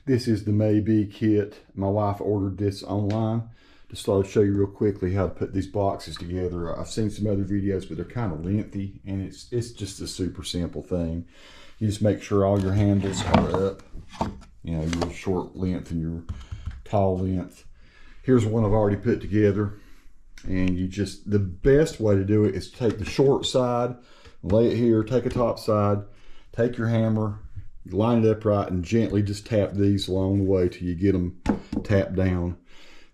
This is the Maybe kit. My wife ordered this online. Just thought I'd show you real quickly how to put these boxes together. I've seen some other videos, but they're kind of lengthy, and it's just a super simple thing. You just make sure all your handles are up, you know, your short length and your tall length. Here's one I've already put together, and the best way to do it is to take the short side, lay it here, take a top side, take your hammer, line it up right, and gently just tap these along the way till you get them tapped down.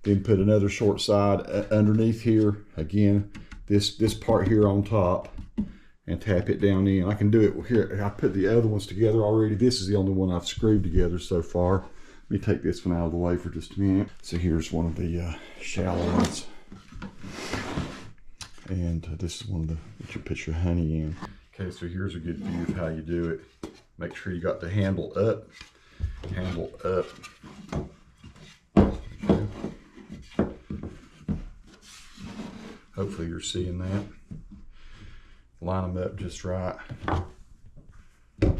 Then put another short side underneath here, again this part here on top, and tap it down in. I can do it here. I put the other ones together already. This is the only one I've screwed together so far. Let me take this one out of the way for just a minute. So here's one of the shallow ones, and this is one of the that you put your honey in. Okay, so here's a good view of how you do it. Make sure you got the handle up, Okay. Hopefully you're seeing that. Line them up just right. Try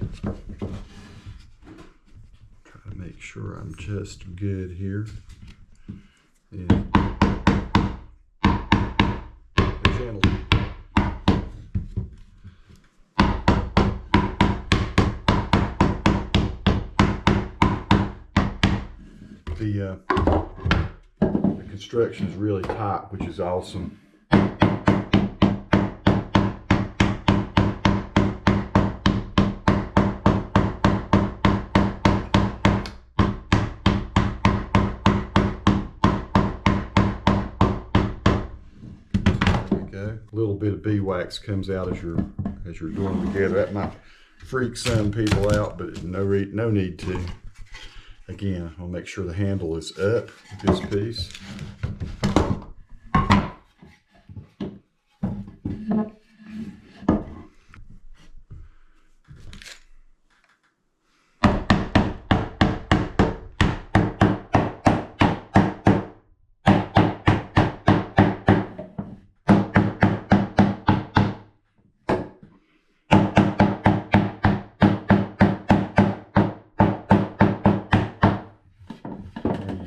to make sure I'm just good here. Yeah. Gentle. The construction is really tight, which is awesome. A little bit of beeswax comes out as you're doing them together. That might freak some people out, but no need to. Again, I'll make sure the handle is up with this piece.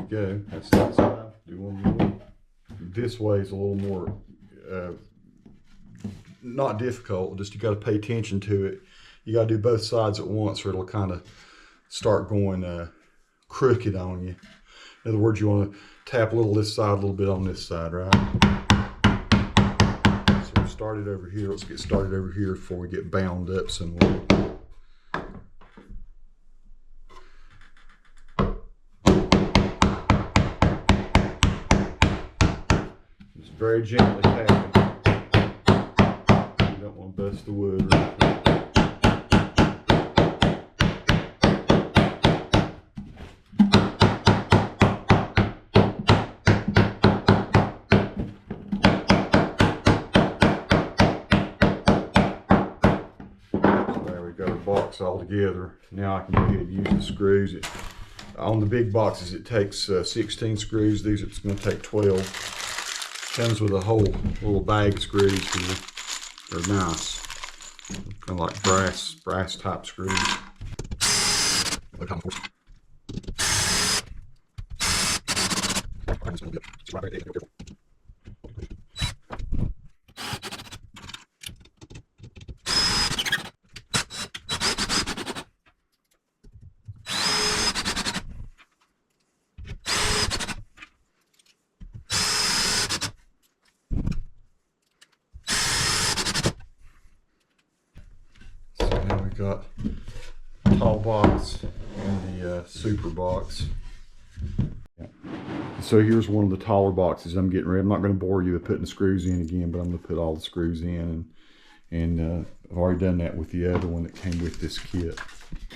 Go. That's that side. Do one more. This way is a little more not difficult. Just you got to pay attention to it. You got to do both sides at once, or it'll kind of start going crooked on you. In other words, you want to tap a little this side, a little bit on this side, right? So we started over here. Let's get started over here before we get bound up somewhere. Very gently tapping. You don't want to bust the wood right there. So there we got our box all together. Now I can go ahead and use the screws. On the big boxes it takes 16 screws. These it's going to take 12. Comes with a whole little bag of screws here. They're nice. Kind of like brass type screws. Got tall box and the super box. Yeah. So here's one of the taller boxes I'm getting ready. I'm not going to bore you with putting the screws in again, but I'm going to put all the screws in, and I've already done that with the other one that came with this kit.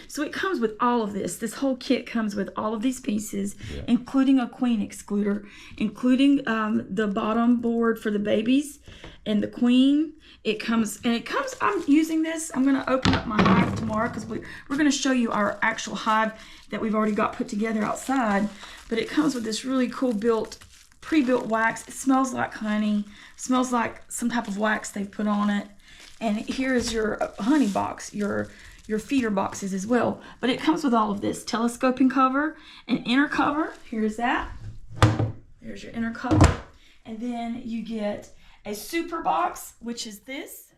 So it comes with all of this. This whole kit comes with all of these pieces, yeah, including a queen excluder, including the bottom board for the babies and the queen. It comes, I'm using this. I'm going to open up my hive tomorrow because we're going to show you our actual hive that we've already got put together outside. But it comes with this really cool pre-built wax. It smells like honey, smells like some type of wax they've put on it. And here is your honey box, your your feeder boxes as well. But it comes with all of this telescoping cover, an inner cover. Here's that. There's your inner cover. And then you get a super box, which is this.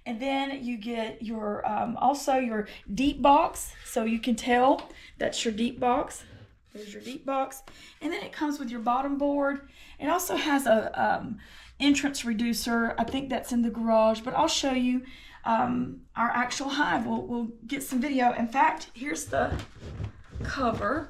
And then you get your also your deep box, so you can tell that's your deep box. There's your deep box. And then it comes with your bottom board. It also has a entrance reducer. I think that's in the garage, but I'll show you our actual hive. We'll get some video. In fact, here's the cover.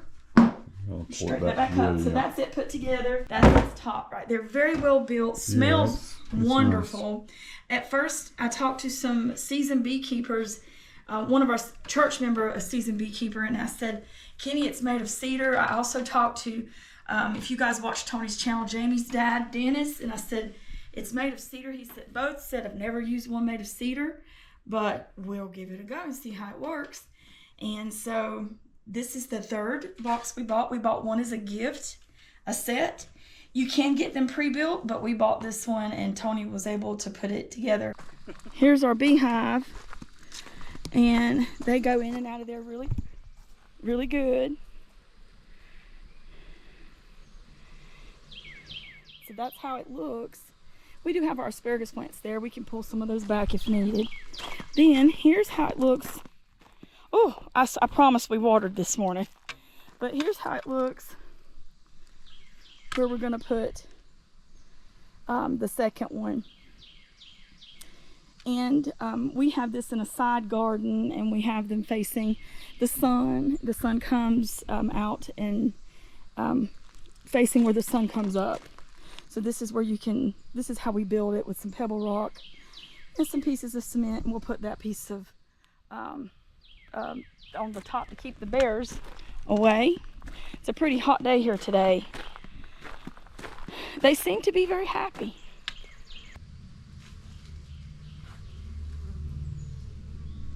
Straighten that back up. So that's it put together. That's its top right there. Very well built. Smells wonderful. Nice. At first, I talked to some seasoned beekeepers. One of our church member, a seasoned beekeeper, and I said, Kenny, it's made of cedar. I also talked to, if you guys watch Tony's channel, Jamie's dad, Dennis, and I said, it's made of cedar. He said, both said, I've never used one made of cedar, but we'll give it a go and see how it works. And so this is the third box we bought. We bought one as a gift, a set. You can get them pre-built, but we bought this one and Tony was able to put it together. Here's our beehive, and they go in and out of there really, really good. So that's how it looks. We do have our asparagus plants there. We can pull some of those back if needed. Then here's how it looks. Oh, I promise we watered this morning. But here's how it looks where we're going to put the second one. And we have this in a side garden, and we have them facing the sun. The sun comes out and facing where the sun comes up. So this is where you can, this is how we build it, with some pebble rock and some pieces of cement. And we'll put that piece of on the top to keep the bears away. It's a pretty hot day here today. They seem to be very happy.